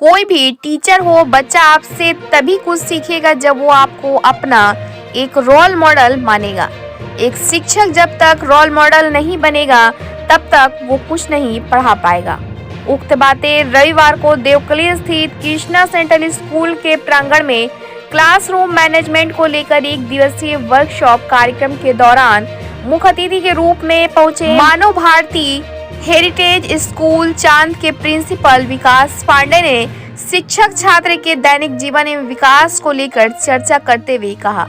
कोई भी टीचर हो, बच्चा आपसे तभी कुछ सीखेगा जब वो आपको अपना एक रोल मॉडल मानेगा। एक शिक्षक जब तक रोल मॉडल नहीं बनेगा तब तक वो कुछ नहीं पढ़ा पाएगा। उक्त बातें रविवार को देवकली स्थित कृष्णा सेंट्रल स्कूल के प्रांगण में क्लासरूम मैनेजमेंट को लेकर एक दिवसीय वर्कशॉप कार्यक्रम के दौरान मुख्य अतिथि के रूप में पहुंचे मानव भारती हेरिटेज स्कूल चांद के प्रिंसिपल विकास पांडे ने शिक्षक छात्र के दैनिक जीवन में विकास को लेकर चर्चा करते हुए कहा।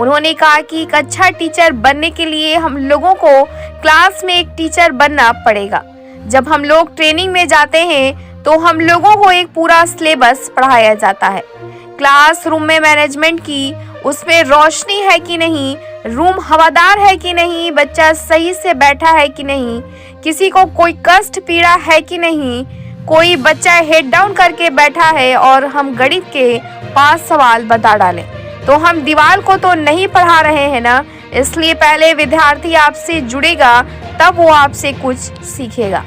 उन्होंने कहा कि एक अच्छा टीचर बनने के लिए हम लोगों को क्लास में एक टीचर बनना पड़ेगा। जब हम लोग ट्रेनिंग में जाते हैं तो हम लोगों को एक पूरा सिलेबस पढ़ाया जाता है। क्लासरूम में मैनेजमेंट की, उसमें रोशनी है कि नहीं, रूम हवादार है कि नहीं, बच्चा सही से बैठा है कि नहीं, किसी को कोई कष्ट पीड़ा है कि नहीं, कोई बच्चा हेड डाउन करके बैठा है और हम गणित के 5 सवाल बता डालें तो हम दीवार को तो नहीं पढ़ा रहे हैं ना। इसलिए पहले विद्यार्थी आपसे जुड़ेगा तब वो आपसे कुछ सीखेगा।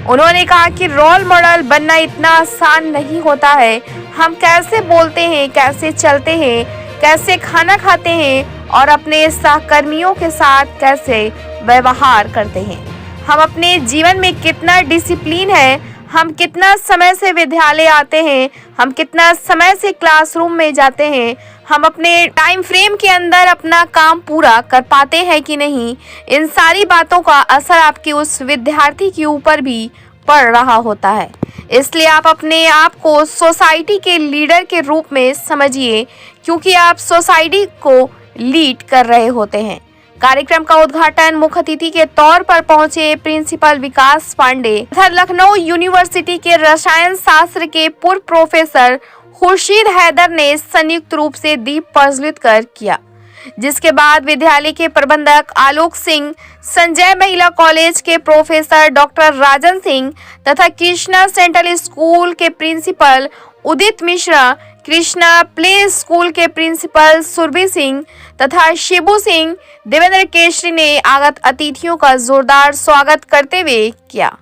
उन्होंने कहा कि रोल मॉडल बनना इतना आसान नहीं होता है। हम कैसे बोलते हैं, कैसे चलते हैं, कैसे खाना खाते हैं और अपने सहकर्मियों के साथ कैसे व्यवहार करते हैं, हम अपने जीवन में कितना डिसिप्लिन है, हम कितना समय से विद्यालय आते हैं, हम कितना समय से क्लासरूम में जाते हैं, हम अपने टाइम फ्रेम के अंदर अपना काम पूरा कर पाते हैं कि नहीं, इन सारी बातों का असर आपके उस विद्यार्थी के ऊपर भी पड़ रहा होता है। इसलिए आप अपने आप को सोसाइटी के लीडर के रूप में समझिए, क्योंकि आप सोसाइटी को लीड कर रहे होते हैं। कार्यक्रम का उद्घाटन मुख्य अतिथि के तौर पर पहुंचे प्रिंसिपल विकास पांडे तथा लखनऊ यूनिवर्सिटी के रसायन शास्त्र के पूर्व प्रोफेसर खुर्शीद हैदर ने संयुक्त रूप से दीप प्रज्वलित कर किया, जिसके बाद विद्यालय के प्रबंधक आलोक सिंह, संजय महिला कॉलेज के प्रोफेसर डॉक्टर राजन सिंह तथा कृष्णा सेंट्रल स्कूल के प्रिंसिपल उदित मिश्रा, कृष्णा प्ले स्कूल के प्रिंसिपल सुरभि सिंह तथा शिबू सिंह देवेंद्र केशरी ने आगत अतिथियों का जोरदार स्वागत करते हुए किया।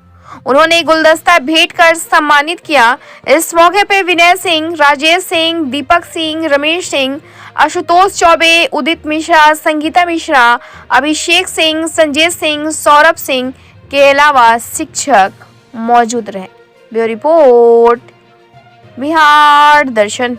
उन्होंने गुलदस्ता भेंट कर सम्मानित किया। इस मौके पर विनय सिंह, राजेश सिंह, दीपक सिंह, रमेश सिंह, आशुतोष चौबे, उदित मिश्रा, संगीता मिश्रा, अभिषेक सिंह, संजय सिंह, सौरभ सिंह के अलावा शिक्षक मौजूद रहे। Bureau report, Bihar Darshan.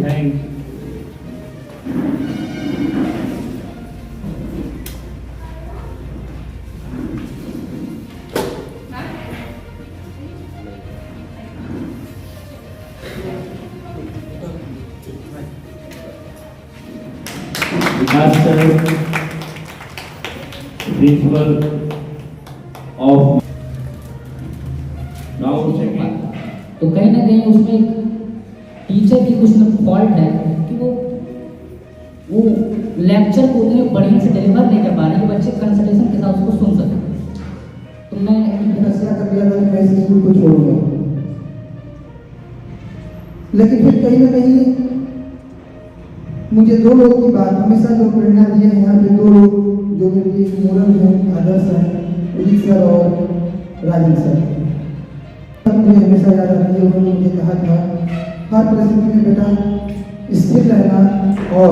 Thank Master Principal of now second तो कहीं ना कहीं उसमें एक टीचर की कुछ न फॉल्ट है कि वो लेक्चर को उतने बढ़िया से डिलीवर नहीं कर पा रहे कि बच्चे कंसंट्रेशन के साथ उसको सुन सकें। तो मैं फैसला कर लिया था कि मैं इस स्कूल को छोड़ूंगा, लेकिन फिर कहीं ना कहीं मुझे दो लोगों की बात हमेशा जो प्रेरणा दी है, यहाँ पे दो लोग जो मेरे लिए मोरल हैं, आदर्श हैं, उदित सर और राजन सर। मुझे हमेशा याद आती है, उन्होंने मुझे कहा था हर परिस्थिति में बेटा स्थिर रहना और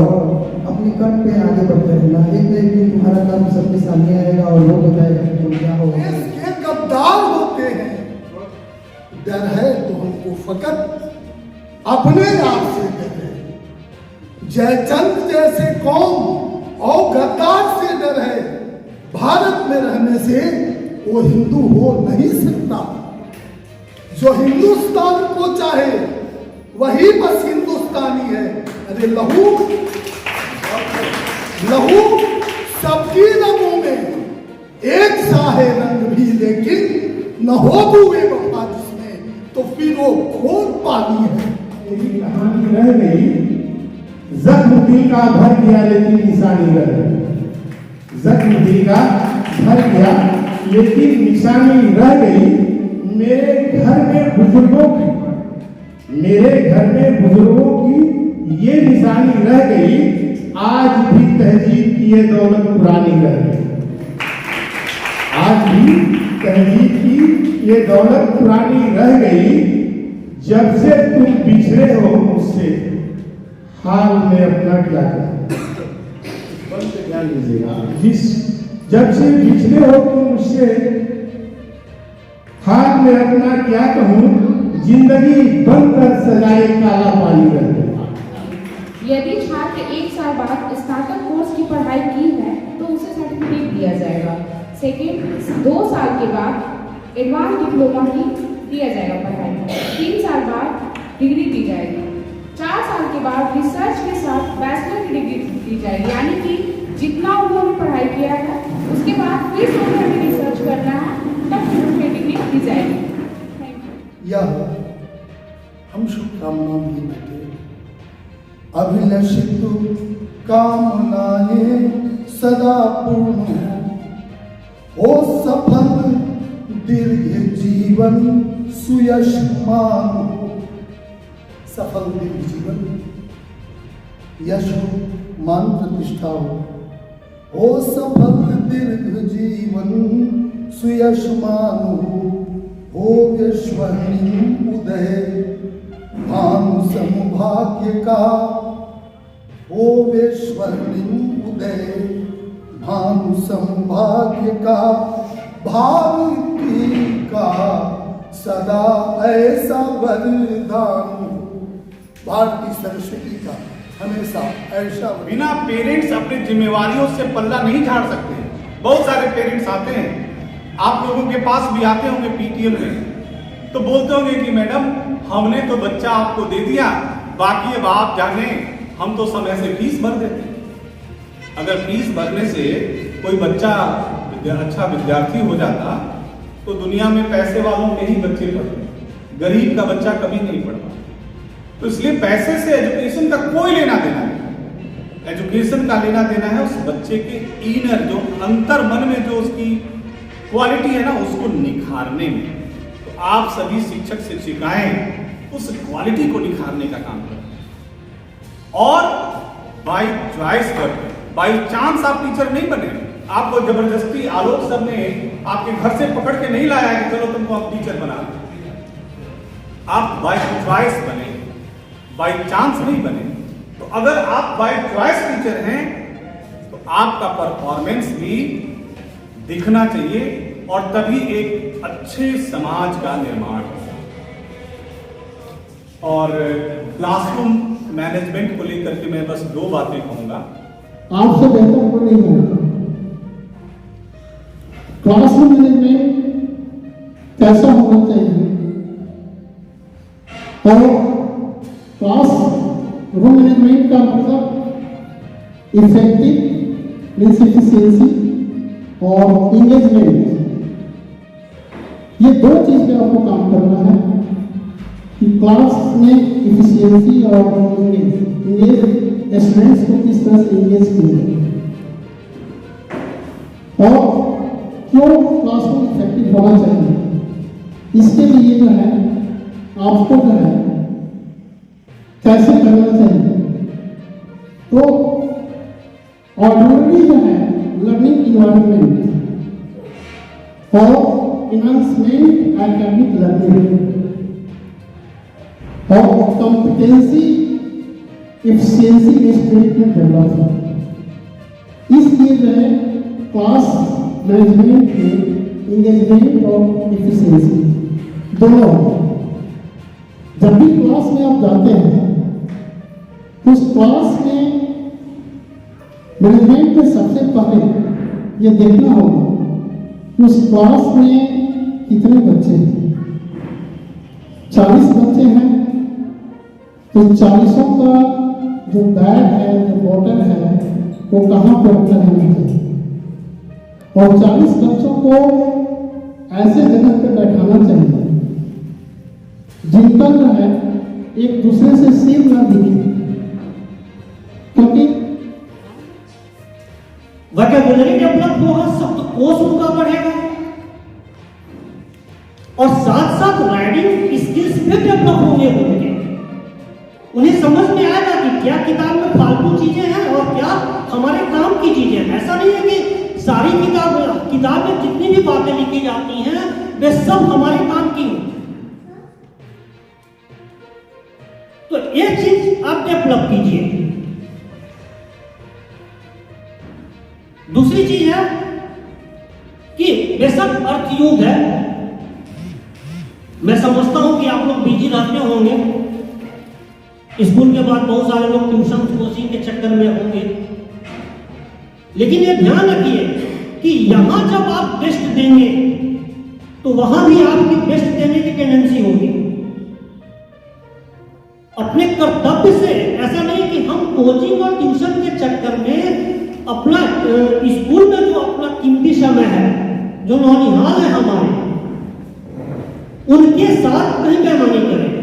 अपने कर्म पे आगे बढ़ते रहना। एक न एक दिन तुम्हारा कर्म सबके सामने आएगा और लोग बताएगा कि तुम क्या हो। इसके गद्दार होते हैं, डर है तो हमको फकत अपने आप से डर है। जयचंद जैसे कौम और गद्दार से डर है। भारत में रहने से वो हिंदू हो नहीं सकता। जो हिंदुस्तान को चाहे वही बस हिंदुस्तानी है। अरे लहू सबकी रगों में एक सा है रंग भी, लेकिन न हो दुए वफा जिसमें, तो फिर वो खून पानी है। मेरी कहानी रह गई, जख्म दिल का भर गया लेकिन निशानी रह गई। जख्म दिल का भर गया लेकिन निशानी रह गई। मेरे घर में बुजुर्गों की ये निशानी रह गई। आज भी तहजीब की ये दौलत पुरानी रह गई। आज भी तहजीब की ये दौलत पुरानी रह गई। जब से तुम बिछड़े हो मुझसे, हाल में अपना क्या ध्यान दीजिएगा। जब से बिछड़े हो तुम मुझसे, हाल में अपना क्या कहूँ। जिंदगी बनकर सजाए काला पानी रह गई। यदि छात्र 1 साल बाद स्नातक कोर्स की पढ़ाई की है तो उसे सर्टिफिकेट दिया जाएगा। सेकेंड 2 साल के बाद एडवांस डिप्लोमा की दिया जाएगा पढ़ाई। 3 साल बाद डिग्री दी जाएगी। 4 साल के बाद रिसर्च के साथ बैचलर की डिग्री दी जाएगी। यानी कि जितना उन्होंने पढ़ाई किया है उसके बाद फिर से उन्हें रिसर्च करना है, तब फिर उन्हें डिग्री दी जाएगी। यह हम शुभकामना भी देते। अभिलषित कामनाएं सदा पूर्ण हो, सफल दीर्घ जीवन सुयशमान हो। सफल दीर्घ जीवन, यश हो, मान प्रतिष्ठा हो सफल दीर्घ जीवन सुयशमान हो विश्वहिनी उदय भानु समुभाग्य का। हो विश्वहिनी उदय भानु समुभाग्य का। भारती का सदा ऐसा वरदान हो। भारती सरस्वती का हमेशा ऐसा। बिना पेरेंट्स अपनी जिम्मेवारियों से पल्ला नहीं झाड़ सकते। बहुत सारे पेरेंट्स आते हैं, आप लोगों के पास भी आते होंगे पीटीएल में, तो बोलते होंगे कि मैडम हमने तो बच्चा आपको दे दिया, बाकी अब आप जाने, हम तो समय से फीस भर देते। अगर फीस भरने से कोई बच्चा अच्छा विद्यार्थी हो जाता तो दुनिया में पैसे वालों के ही बच्चे पढ़ते, गरीब का बच्चा कभी नहीं पढ़ता। तो इसलिए पैसे से एजुकेशन का कोई लेना देना नहीं। एजुकेशन का लेना देना है उस बच्चे के इनर, जो अंतर मन में जो उसकी क्वालिटी है ना, उसको निखारने में। तो आप सभी शिक्षक शिक्षिकाएं उस क्वालिटी को निखारने का काम करें। और बाय चॉइस करते, बाय चांस आप टीचर नहीं बने। आपको जबरदस्ती आलोक सर ने आपके घर से पकड़ के नहीं लाया कि चलो तुमको आप टीचर बना। आप बाय चॉइस बने, बाय चांस नहीं बने। तो अगर आप बाय चॉइस टीचर हैं तो आपका परफॉर्मेंस भी दिखना चाहिए और तभी एक अच्छे समाज का निर्माण होगा। और क्लासरूम मैनेजमेंट को लेकर के मैं बस 2 बातें कहूंगा। आपसे बेहतर कोई नहीं होगा। क्लासरूम मैनेजमेंट कैसा होना चाहिए और क्लास रूम मैनेजमेंट का मतलब इफेक्टिव मीन्स एफिशिएंसी और इंगेजमेंट, ये 2 चीज पे आपको काम करना है। क्लास में इफिशियंसी और इंगेज स्टूडेंट्स को किस तरह से इंगेज किया और क्यों क्लासरूम इफेक्टिव होना चाहिए, इसके लिए जो है आपको जो है कैसे करना चाहिए। तो ऑर्डिनरी जो है लर्निंग इन्वायरमेंट और इनहांसमेंट एकेडमिक लर्निंग और कॉम्पिटेंसी एफिशिएंसी स्टेट में डेवलप, इसलिए जो है क्लास मैनेजमेंट में इंगेजमेंट और एफिशिएंसी दोनों। जब भी क्लास में आप जाते हैं तो उस क्लास में मैनेजमेंट में सबसे पहले ये देखना होगा उस क्लास में कितने बच्चे हैं। 40 बच्चे हैं तो 40 का जो बैग है, जो बॉटल है, वो कहाँ पर रखा जाना चाहिए और 40 बच्चों को ऐसे जगह पर बैठाना चाहिए जिनका जो है एक दूसरे से सीम ना दिखे, क्योंकि वोकैबुलरी डेवलप होगा, शब्दकोश उनका बढ़ेगा और साथ साथ राइटिंग स्किल्स भी डेवलप होंगे उनके। उन्हें समझ में आएगा कि क्या किताब में फालतू चीजें हैं और क्या हमारे काम की चीजें हैं। ऐसा नहीं है कि सारी किताब में जितनी भी बातें लिखी जाती हैं वे सब हमारे काम की हैं। तो एक चीज आप डेवलप कीजिए। दूसरी चीज है कि बेशक अर्थयुग है, मैं समझता हूं कि आप लोग बिजी रहते होंगे, स्कूल के बाद बहुत सारे लोग ट्यूशन कोचिंग के चक्कर में होंगे, लेकिन ये ध्यान रखिए कि यहां जब आप बेस्ट देंगे तो वहां भी आपकी बेस्ट देने की टेंडेंसी होगी। अपने कर्तव्य से, ऐसा नहीं कि हम कोचिंग और ट्यूशन के चक्कर में अपना स्कूल में जो अपना कीमती समय है, जो नौनिहाल है हमारे, उनके साथ कहीं बेईमानी करें।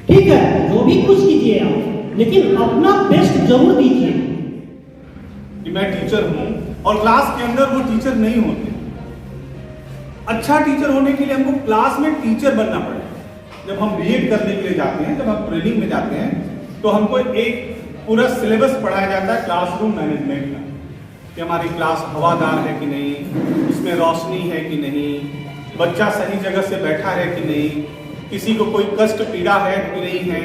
ठीक है, जो भी कुछ कीजिए आप, लेकिन अपना बेस्ट जरूर दीजिए। कि मैं टीचर हूं और क्लास के अंदर वो टीचर नहीं होते। अच्छा टीचर होने के लिए हमको क्लास में टीचर बनना पड़ेगा। जब हम बीएड करने के लिए जाते हैं, जब हम ट्रेनिंग में जाते हैं, तो हमको एक पूरा सिलेबस पढ़ाया जाता है क्लासरूम मैनेजमेंट का, कि हमारी क्लास हवादार है कि नहीं, उसमें रोशनी है कि नहीं, बच्चा सही जगह से बैठा है कि नहीं, किसी को कोई कष्ट पीड़ा है कि नहीं है,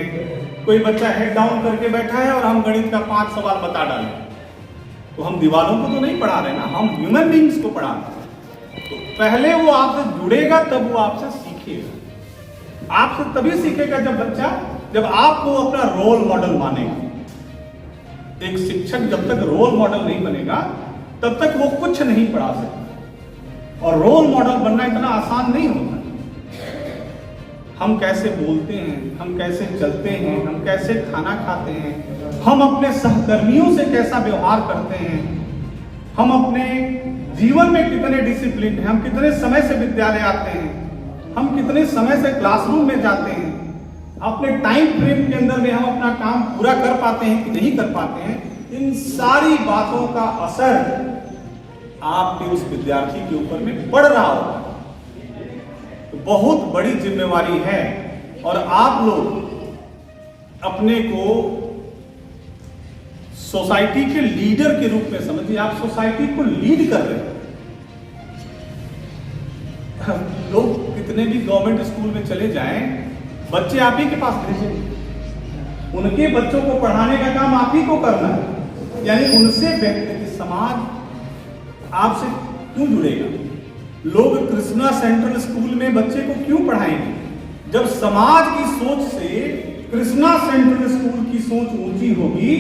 कोई बच्चा हेड डाउन करके बैठा है और हम गणित का 5 सवाल बता डालें, तो हम दीवारों को तो नहीं पढ़ा रहे ना, हम ह्यूमन बींग्स को पढ़ा रहे हैं। तो पहले वो आपसे जुड़ेगा तब वो आपसे सीखेगा। आपसे तभी सीखेगा जब आपको अपना रोल मॉडल मानेगा। एक शिक्षक जब तक रोल मॉडल नहीं बनेगा तब तक वो कुछ नहीं पढ़ा सकता, और रोल मॉडल बनना इतना आसान नहीं होता। हम कैसे बोलते हैं, हम कैसे चलते हैं, हम कैसे खाना खाते हैं, हम अपने सहकर्मियों से कैसा व्यवहार करते हैं, हम अपने जीवन में कितने डिसिप्लिन हैं, हम कितने समय से विद्यालय आते हैं, हम कितने समय से क्लासरूम में जाते हैं, अपने टाइम फ्रेम के अंदर में हम अपना काम पूरा कर पाते हैं कि नहीं कर पाते हैं, इन सारी बातों का असर आपके उस विद्यार्थी के ऊपर में पड़ रहा होगा। तो बहुत बड़ी जिम्मेवारी है, और आप लोग अपने को सोसाइटी के लीडर के रूप में समझिए। आप सोसाइटी को लीड कर रहे हैं। लोग कितने भी गवर्नमेंट स्कूल में चले जाएं, बच्चे आप ही के पास भेजेंगे, उनके बच्चों को पढ़ाने का काम आप ही को करना है। यानी उनसे व्यक्ति समाज आपसे क्यों जुड़ेगा? लोग कृष्णा सेंट्रल स्कूल में बच्चे को क्यों पढ़ाएंगे? जब समाज की सोच से कृष्णा सेंट्रल स्कूल की सोच ऊंची होगी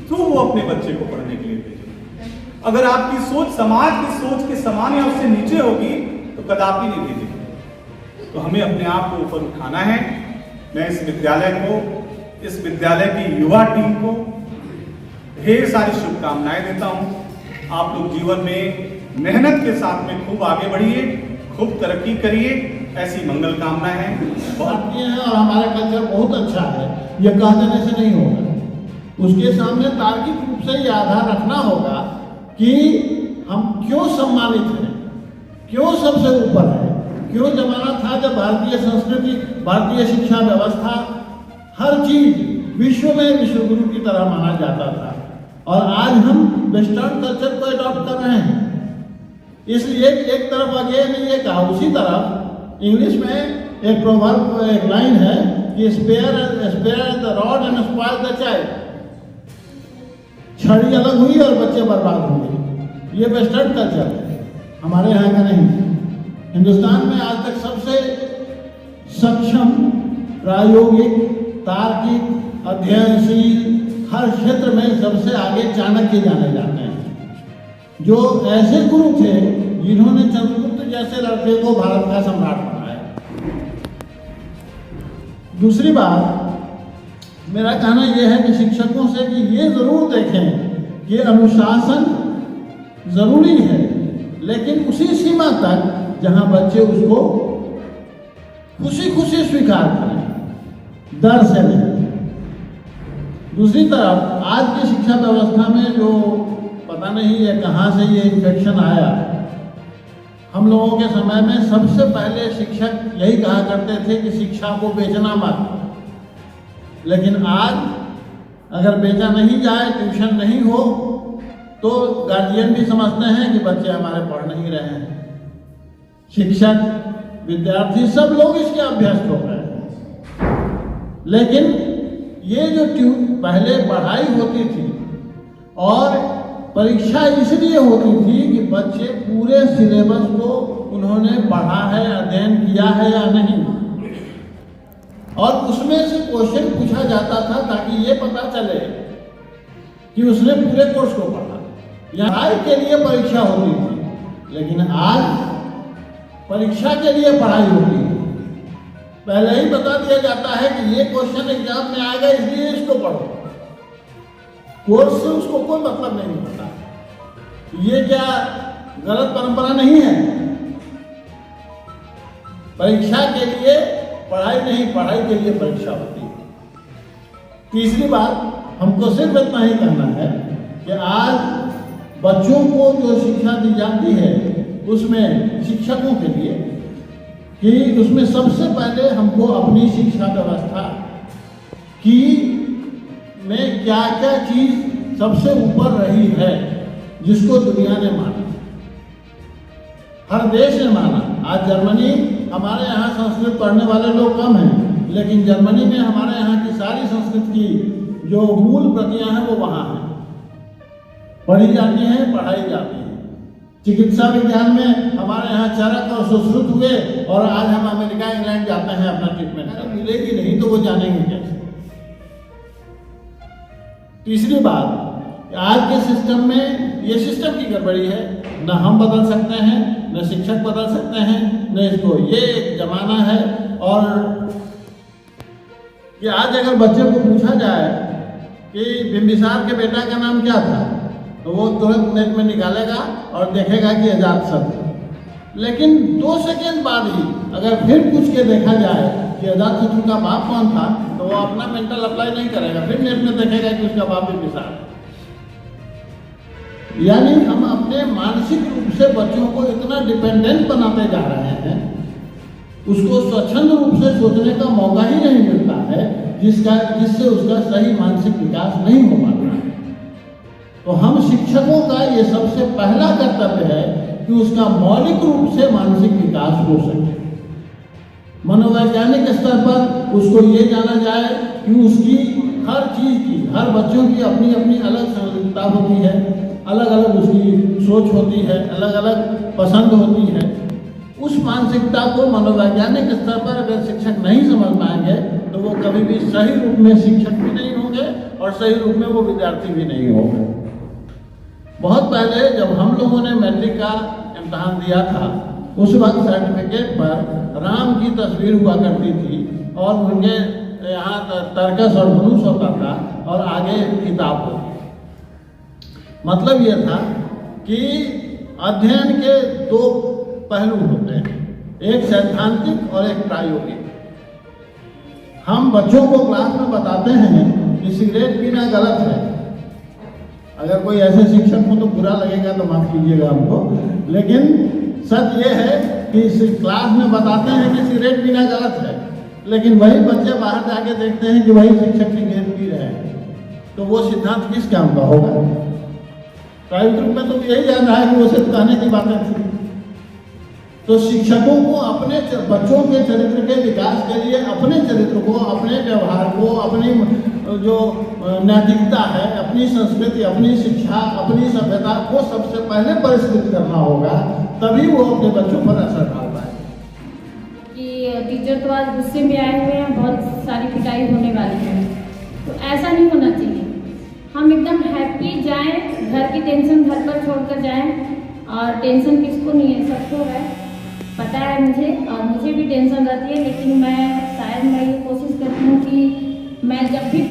तो वो अपने बच्चे को पढ़ने के लिए भेजेंगे। अगर आपकी सोच समाज की सोच के समान या उससे नीचे होगी तो कदापि नहीं भेजेंगे। तो हमें अपने आप को ऊपर उठाना है। मैं इस विद्यालय को, इस विद्यालय की युवा टीम को ढेर सारी शुभकामनाएं देता हूं। आप लोग जीवन में मेहनत के साथ में खूब आगे बढ़िए, खूब तरक्की करिए, ऐसी मंगल कामना है। बहुत ये है और हमारा कल्चर बहुत अच्छा है, ये कह देने से नहीं होगा। उसके सामने तार्किक रूप से ये आधार रखना होगा कि हम क्यों सम्मानित हैं, क्यों सबसे ऊपर है, क्यों जमाना था जब भारतीय संस्कृति, भारतीय शिक्षा व्यवस्था, हर चीज विश्व में विश्वगुरु की तरह माना जाता था, और आज हम वेस्टर्न कल्चर को अडॉप्ट कर रहे हैं। इसलिए एक तरफ आगे नहीं ये कहा, उसी तरफ इंग्लिश में एक प्रोवर्ब, एक लाइन है कि spare the rod and spoil the child. छड़ी अलग हुई और बच्चे बर्बाद होंगे। ये वेस्टर्न कल्चर है, हमारे यहाँ का नहीं। हिंदुस्तान में आज तक सबसे सक्षम, प्रायोगिक, तार्किक, अध्ययनशील, हर क्षेत्र में सबसे आगे चाणक्य जाने जाते हैं, जो ऐसे गुरु थे जिन्होंने चंद्रगुप्त जैसे लड़के को भारत का सम्राट बनाया। दूसरी बात, मेरा कहना यह है कि शिक्षकों से कि ये जरूर देखें कि अनुशासन जरूरी है, लेकिन उसी सीमा तक जहां बच्चे उसको खुशी खुशी स्वीकार करें, डर से नहीं। दूसरी तरफ आज की शिक्षा व्यवस्था में जो पता नहीं है कहाँ से ये इन्फेक्शन आया, हम लोगों के समय में सबसे पहले शिक्षक यही कहा करते थे कि शिक्षा को बेचना मत। लेकिन आज अगर बेचा नहीं जाए, ट्यूशन नहीं हो, तो गार्जियन भी समझते हैं कि बच्चे हमारे पढ़ नहीं रहे हैं। शिक्षक, विद्यार्थी, सब लोग इसके अभ्यस्त हो गए हैं। लेकिन ये जो पहले पढ़ाई होती थी और परीक्षा इसलिए होती थी कि बच्चे पूरे सिलेबस को उन्होंने पढ़ा है, अध्ययन किया है या नहीं, और उसमें से क्वेश्चन पूछा जाता था ताकि ये पता चले कि उसने पूरे कोर्स को पढ़ा। पढ़ाई के लिए परीक्षा होती थी, लेकिन आज परीक्षा के लिए पढ़ाई होती है। पहले ही बता दिया जाता है कि ये क्वेश्चन एग्जाम में आएगा, इसलिए इसको पढ़ो। कोर्स से उसको कोई मतलब नहीं होता। ये क्या गलत परंपरा नहीं है? परीक्षा के लिए पढ़ाई नहीं, पढ़ाई के लिए परीक्षा होती है। तीसरी बात, हमको सिर्फ इतना ही कहना है कि आज बच्चों को जो शिक्षा दी जाती है उसमें शिक्षकों के लिए कि उसमें सबसे पहले हमको अपनी शिक्षा व्यवस्था की में क्या क्या चीज सबसे ऊपर रही है जिसको दुनिया ने माना, हर देश ने माना। आज जर्मनी, हमारे यहाँ संस्कृत पढ़ने वाले लोग कम हैं, लेकिन जर्मनी में हमारे यहाँ की सारी संस्कृत की जो मूल प्रतियां हैं वो वहाँ हैं, पढ़ी जाती हैं, पढ़ाई जाती हैं। चिकित्सा विज्ञान में हमारे यहाँ चरक और सुश्रुत हुए और आज हम अमेरिका, इंग्लैंड जाते हैं अपना ट्रीटमेंट, मिलेगी नहीं तो वो जानेंगे कैसे। तीसरी बात, आज के सिस्टम में ये सिस्टम की गड़बड़ी है, न हम बदल सकते हैं, न शिक्षक बदल सकते हैं, न इसको। ये एक जमाना है और कि आज अगर बच्चे को पूछा जाए कि बिंबिसार के बेटा का नाम क्या था, तो वो तुरंत नेट में निकालेगा और देखेगा कि अजातशत्रु। लेकिन 2 सेकेंड बाद ही अगर फिर पूछ के देखा जाए कि अजातशत्रु का बाप कौन था, तो वो अपना मेंटल अप्लाई नहीं करेगा, फिर नेट में देखेगा कि उसका बाप बिंबिसार है। यानी हम अपने मानसिक रूप से बच्चों को इतना डिपेंडेंट बनाते जा रहे हैं, उसको स्वच्छंद रूप से सोचने का मौका ही नहीं मिलता है, जिससे उसका सही मानसिक विकास नहीं हो पाता। तो हम शिक्षकों का ये सबसे पहला कर्तव्य है कि उसका मौलिक रूप से मानसिक विकास हो सके। मनोवैज्ञानिक स्तर पर उसको ये जाना जाए कि उसकी हर चीज की, हर बच्चों की अपनी अपनी अलग संलिप्तता होती है, अलग अलग उसकी सोच होती है, अलग अलग पसंद होती है। उस मानसिकता को मनोवैज्ञानिक स्तर पर अगर शिक्षक नहीं समझ पाएंगे तो वो कभी भी सही रूप में शिक्षक भी नहीं होंगे और सही रूप में वो विद्यार्थी भी नहीं होंगे। बहुत पहले जब हम लोगों ने मैट्रिक का इम्तहान दिया था, उस वक्त सर्टिफिकेट पर राम की तस्वीर हुआ करती थी और उनके यहाँ तर्कस और धनुष होता था और आगे किताब होती। मतलब ये था कि अध्ययन के 2 पहलू होते हैं। एक सैद्धांतिक और एक प्रायोगिक। हम बच्चों को क्लास में बताते हैं कि सिगरेट पीना गलत है। अगर कोई ऐसे शिक्षक हो तो बुरा लगेगा तो माफ कीजिएगा हमको, लेकिन सच ये है कि इस क्लास में बताते हैं कि सिगरेट पीना गलत है, लेकिन वही बच्चे बाहर जाके देखते हैं कि वही शिक्षक सिगरेट पी रहे हैं, तो वो सिद्धांत किस काम का होगा? प्राइवेट रूप में तो यही जान रहा है कि वो सिर्फ कहने की बातें थी। तो शिक्षकों को अपने बच्चों के चरित्र के विकास के लिए अपने चरित्र को, अपने व्यवहार को, अपनी जो नैतिकता है, अपनी संस्कृति, अपनी शिक्षा, अपनी सभ्यता को सबसे पहले परिष्कृत करना होगा, तभी वो अपने बच्चों पर असर डाल पाए। कि टीचर तो आज गुस्से में आए हुए हैं, बहुत सारी पिटाई होने वाली है, तो ऐसा नहीं होना चाहिए। हम एकदम हैप्पी जाएं, घर की टेंशन घर पर छोड़कर जाएं। और टेंशन किसको नहीं है, सबको है, पता है मुझे, और मुझे भी टेंशन रहती है, लेकिन मैं ये कोशिश करती हूँ कि मैं जब भी